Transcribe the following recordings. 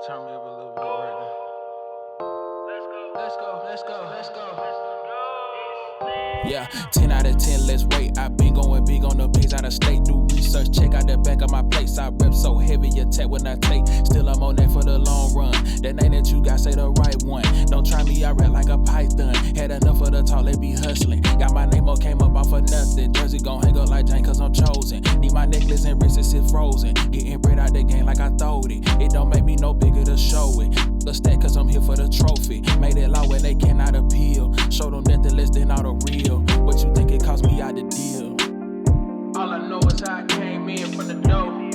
Turn me up a little bit right now. Let's go. Yeah, 10 out of 10, let's rate. I been going big on the bigs out of state. Do research, check out the back of my place. I rep so heavy, attack when I take. Still I'm on that for the long run. That name that you got, say the right one. Don't try me, I rap like a python. Had enough of the talk, let be hustling. Got my name up, came up off of nothing. Jersey gon' hang up like Jane, cause I'm chosen. Need my necklace and wrist, sit frozen. Getting bread out the game like I throwed it. It don't make me no bigger to show it. The stack, cause I'm here for the trophy. Made it law when they cannot appeal. Show them nothing less than all the real. What you think it cost me out the deal? All I know is how I came in from the door.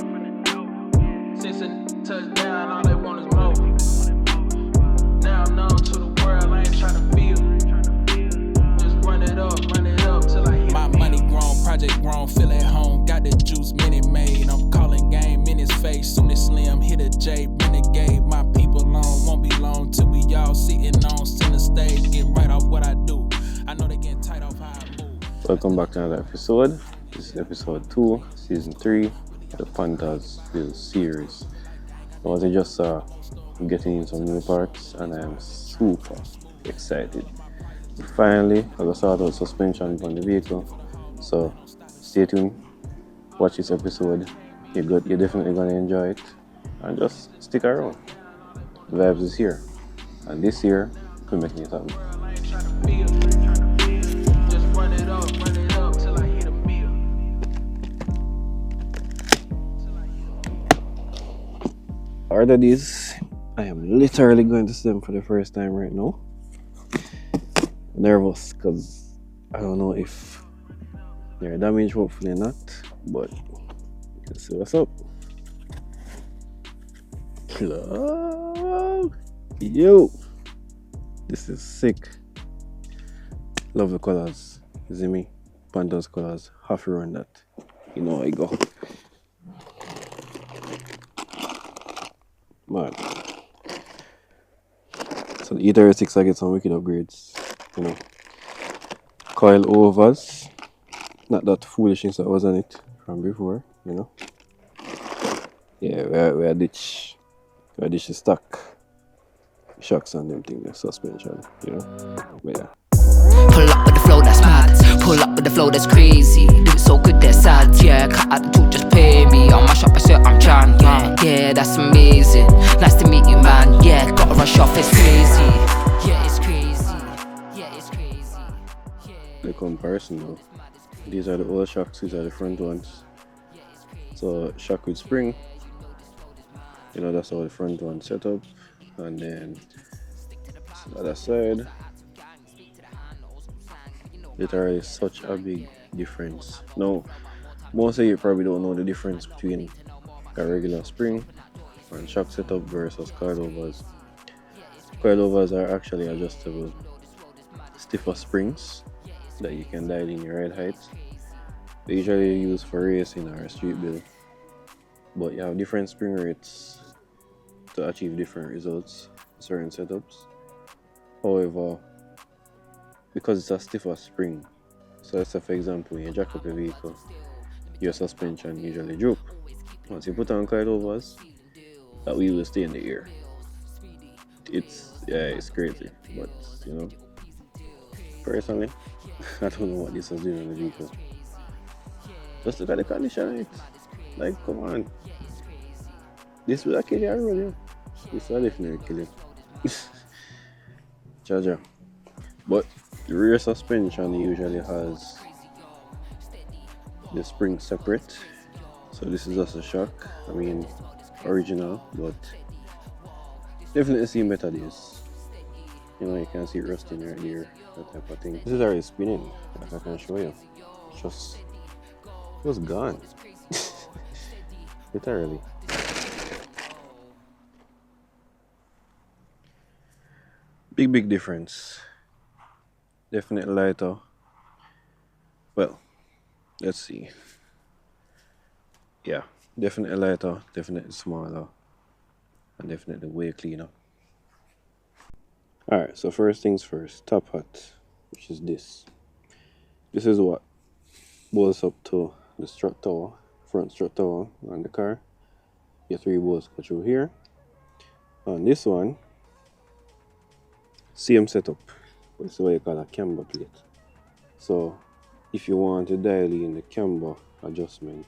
Since a touchdown, all they want is more. Now I'm known to the world, I ain't tryna feel. Just run it up till I hit. My money grown, project grown, feel at home. Got the juice, minute made. I'm calling game in his face. Soon as Slim hit a J, renegade. My people long, won't be long till we all sitting on center stage, getting right off what I do. I know they getting tight off how I move. Welcome back to another episode. This is episode 2, season 3, the Fantasville series. Now, as I just saw, I'm getting in some new parts and I'm super excited. Finally, I got sort out suspension on the vehicle. So stay tuned, watch this episode. You're definitely gonna enjoy it. And just stick around. The vibes is here. And this year, we're making it happen. Order these. I am literally going to see them for the first time right now. Nervous because I don't know if they're damaged, hopefully not, but let's see what's up. Hello. Yo, this is sick. Love the colors. You see me? Panthers colors. Half around that. You know how I go. Man. So the E36 I get some wicked upgrades. You know. Coil overs. Not that foolishness that was on it from before, you know. Yeah, we ditch the stock shocks and them thing, the suspension, you know. But yeah. Pull up with the flow that's mad. Pull up with the flow that's crazy. Do it so good they're sad, yeah. Cut out the talk, just pay me. On my shop I say I'm Jan, yeah, that's amazing. Nice to meet you, man, yeah. Gotta rush off, it's crazy. Yeah, it's crazy. Yeah, it's crazy. The comparison though. These are the old shocks, these are the front ones. So shock with spring. You know, that's how the front one set up. And then the other side. Literally such a big difference. Now, most of you probably don't know the difference between a regular spring and shock setup versus coilovers. Coilovers are actually adjustable stiffer springs that you can dial in your ride height. They usually use for racing or street build, but you have different spring rates to achieve different results in certain setups. However, because it's a stiffer spring, so let's say for example when you jack up a vehicle, your suspension usually droop. Once you put on coilovers, that wheel will stay in the air. It's crazy, but you know, personally, I don't know what this is doing on the vehicle. Just look at the condition of it. Like, come on. This will kill you already. This will definitely kill you. Charger. But the rear suspension usually has the spring separate. So this is just a shock. I mean, original, but definitely seen better days. You know, you can see it rusting right here, that type of thing. This is already spinning, like I can show you. It was gone. Literally. Big difference. Definitely lighter. Well, let's see. Yeah, definitely lighter, definitely smaller, and definitely way cleaner. Alright, so first things first, top hat, which is this. This is what bolts up to the strut tower, front strut tower on the car. Your 3 bolts go through here. On this one, same setup. This is what you call a camber plate. So if you want to dial in the camber adjustment,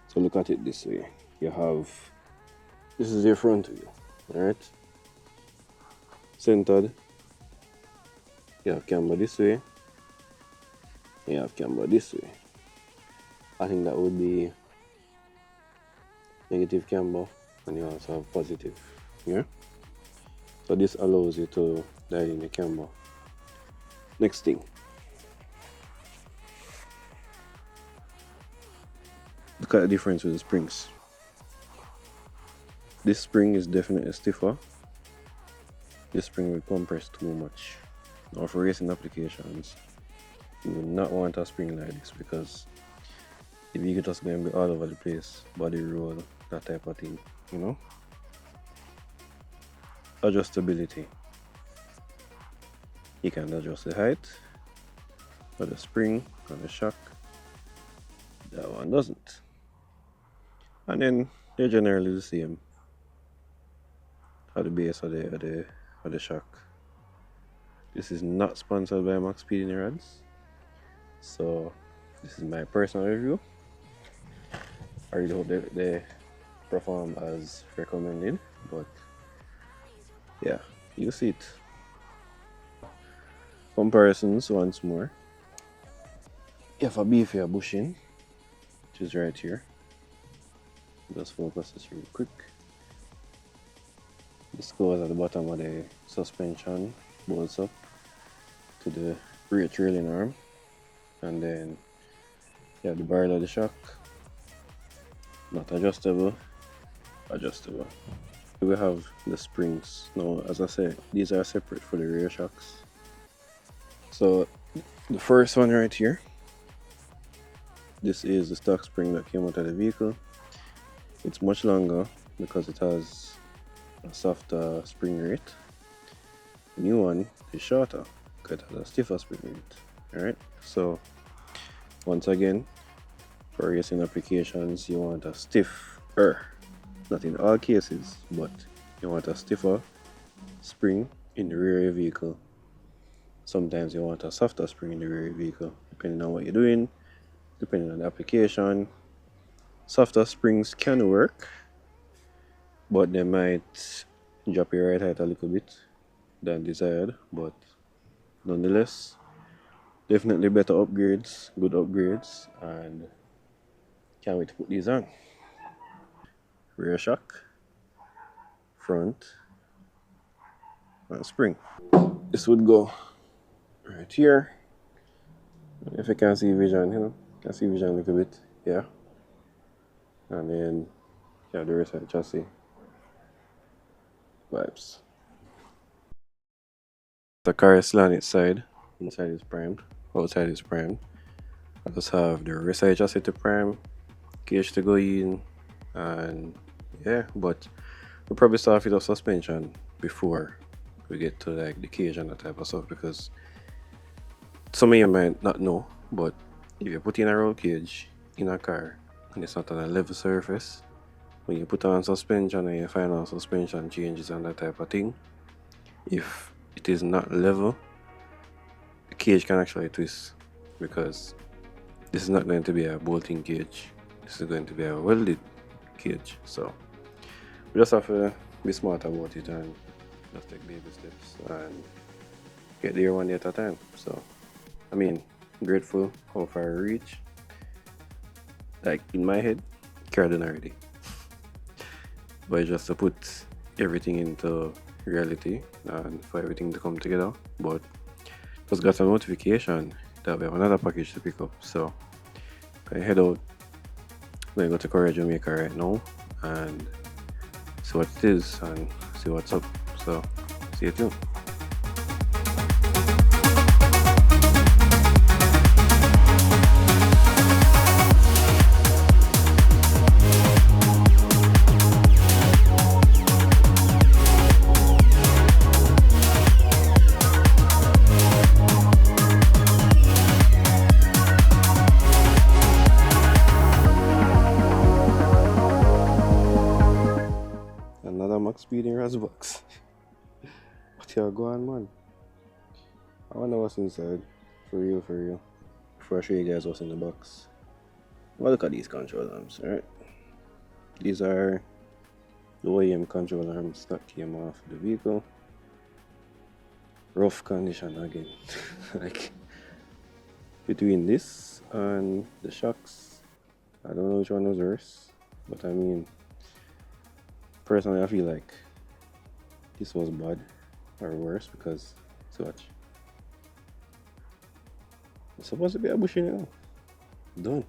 so look at it this way. You have, this is your front wheel, alright? Centered. You have camber this way. You have camber this way. I think that would be negative camber, and you also have positive. Yeah? So this allows you to dial in the camber. Next thing. Look at the difference with the springs. This spring is definitely stiffer. This spring will compress too much. Now for racing applications, you will not want a spring like this because the vehicle just going to be all over the place, body roll, that type of thing, you know. Adjustability. You can adjust the height of the spring and the shock. That one doesn't. And then they're generally the same at the base of the shock. This is not sponsored by Max Speed Rods, so this is my personal review. I really hope they perform as recommended, but yeah, you see it. Comparisons once more. You have a beefier bushing, which is right here. Just focus this real quick. This goes at the bottom of the suspension, bolts up to the rear trailing arm, and then you have the barrel of the shock. Not adjustable, adjustable. We have the springs. Now, as I said, these are separate for the rear shocks. So the first one right here, this is the stock spring that came out of the vehicle. It's much longer because it has a softer spring rate. The new one is shorter because it has a stiffer spring rate. Alright, so once again, for racing applications, you want a stiffer, not in all cases, but you want a stiffer spring in the rear of your vehicle. Sometimes you want a softer spring in the rear of your vehicle, depending on what you're doing, depending on the application. Softer springs can work, but they might drop your ride height a little bit than desired, but nonetheless, definitely better upgrades, good upgrades, and can't wait to put these on. Rear shock, front, and spring. This would go right here. If you can see vision, you know, can see vision a little bit, yeah. And then yeah, the rear side chassis vibes. The car is slanted side. Inside is primed, outside is primed. I just have the rear side chassis to prime, cage to go in, and yeah, but we'll probably start with the suspension before we get to like the cage and that type of stuff, because some of you might not know, but if you put in a roll cage in a car and it's not on a level surface, when you put on suspension and you find out suspension changes and that type of thing, if it is not level, the cage can actually twist, because this is not going to be a bolting cage, this is going to be a welded cage. So we just have to be smart about it and just take baby steps and get there one day at a time. So I mean, grateful how far I reach. Like in my head, car done already. But just to put everything into reality and for everything to come together. But just got a notification that we have another package to pick up. So I head out. I'm gonna go to Korea, Jamaica right now and see what it is and see what's up. So see you tuned. speeding Razbox. What you going, man? I wonder what's inside. For real, for real. Before I show you guys what's in the box. Well, look at these control arms, alright? These are the OEM control arms that came off the vehicle. Rough condition again. Like, between this and the shocks, I don't know which one was worse. But I mean, personally, I feel like this was bad or worse because so much. It's supposed to be a bushy now. Done.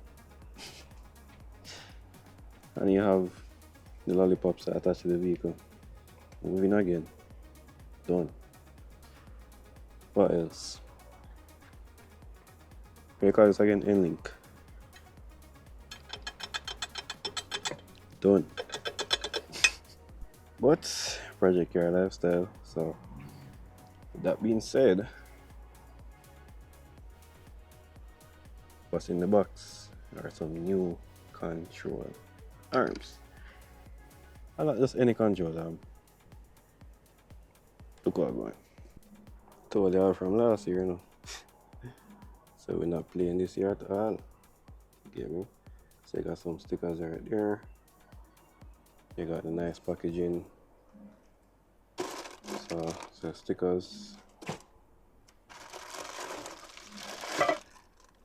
And you have the lollipops that attach to the vehicle. Moving again. Done. What else? What do you call this again? N-Link. Done. But Project Car Lifestyle. So with that being said, what's in the box are some new control arms. And not just any control arm. Look what I'm going. Told you all from last year, you know. So we're not playing this year at all. Get me? So you got some stickers right there. You got the nice packaging. So stickers.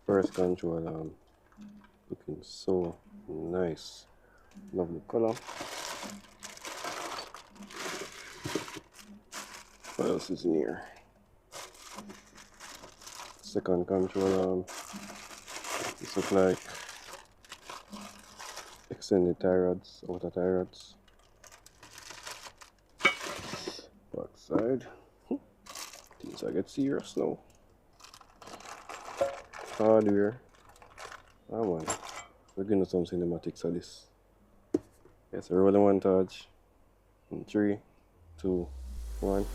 First control arm. Looking so nice. Love the color. What else is in here? Second control arm. This looks like extended tie rods, outer tie rods. Back side. Things I get serious now. Hardware. Oh man. We're gonna do some cinematics of this. Yes, roll the montage. In 3, 2, 1.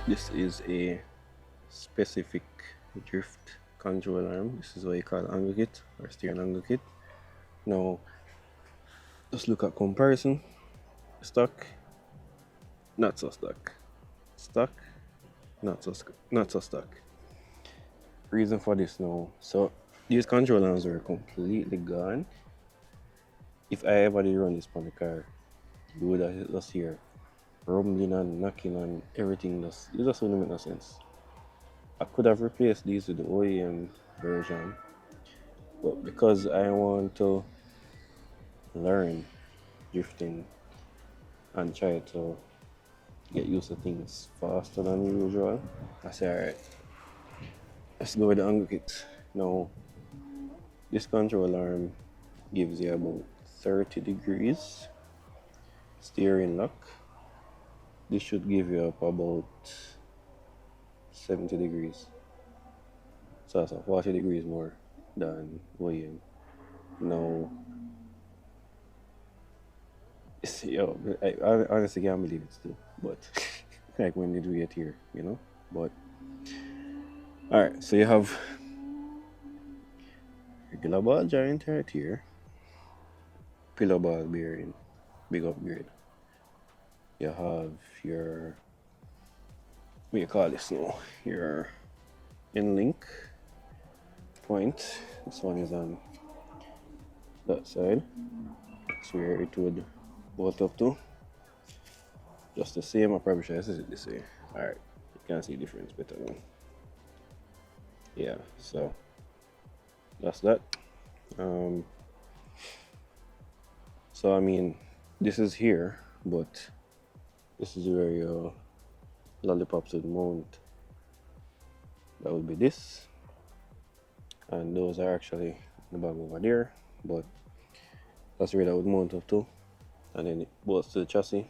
This is a specific drift control arm. This is what you call angle kit or steering angle kit. Now, just look at comparison. Stock, not so stock. Stock, not so stock. Reason for this now. So these control arms are completely gone. If I ever did run this on the car, you would have just hear rumbling and knocking and everything. It just wouldn't make no sense. I could have replaced these with the OEM version, but because I want to learn drifting and try to get used to things faster than usual, I said, alright, let's go with the angle kit. Now, this control arm gives you about 30 degrees steering lock. This should give you up about 70 degrees. So that's 40 degrees more than OEM. Now, yo, I honestly can't believe it still, but like when did we get here, you know? But alright, so you have regular ball joint right here, pillow ball bearing, big upgrade. You have your, what do you call this now? Your N-Link point. This one is on that side. That's where it would bolt up to. Just the same, I probably should have said it this way. Alright, you can see the difference better now. Yeah, so that's that. So I mean, this is here, but this is where your lollipops would mount. That would be this, and those are actually in the bag over there, but that's where that would mount up to, and then it bolts to the chassis.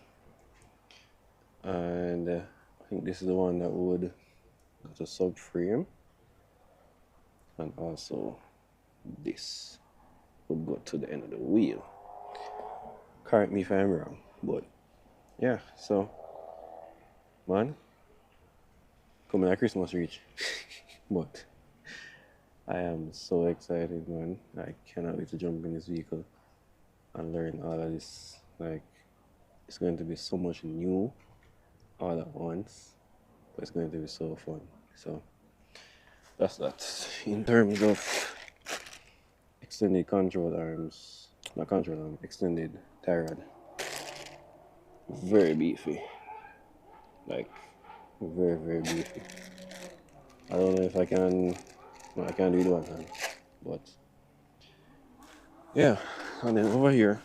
And I think this is the one that would go to subframe, and also this. will go to the end of the wheel. Correct me if I'm wrong, but yeah, so man, coming at Christmas reach. But I am so excited, man. I cannot wait to jump in this vehicle and learn all of this. Like, it's going to be so much new all at once, but it's going to be so fun. So that's that. In terms of extended control arms, not control arm, extended tie rod, very beefy. Like, very, very beefy. I don't know if I can, well, I can't do it one hand, but yeah. And then over here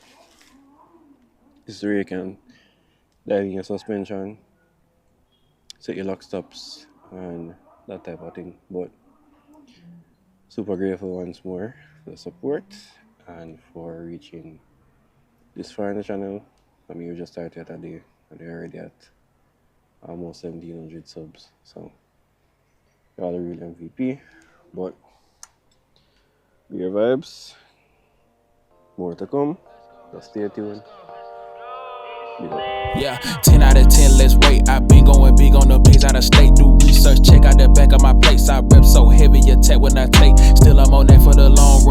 is where you can dive in your suspension, set your lock stops, and that type of thing. But super grateful once more for the support and for reaching this far in the channel. I mean, we just started today, and we're already at almost 1700 subs. So you're the real MVP. But beer vibes, more to come. Just stay tuned. Big up. Yeah, 10 out of 10, let's wait. I've been going big on the bigs out of state. Do research, check out the back of my plates. I rep so heavy, attack when I take. Still, I'm on that for the long run.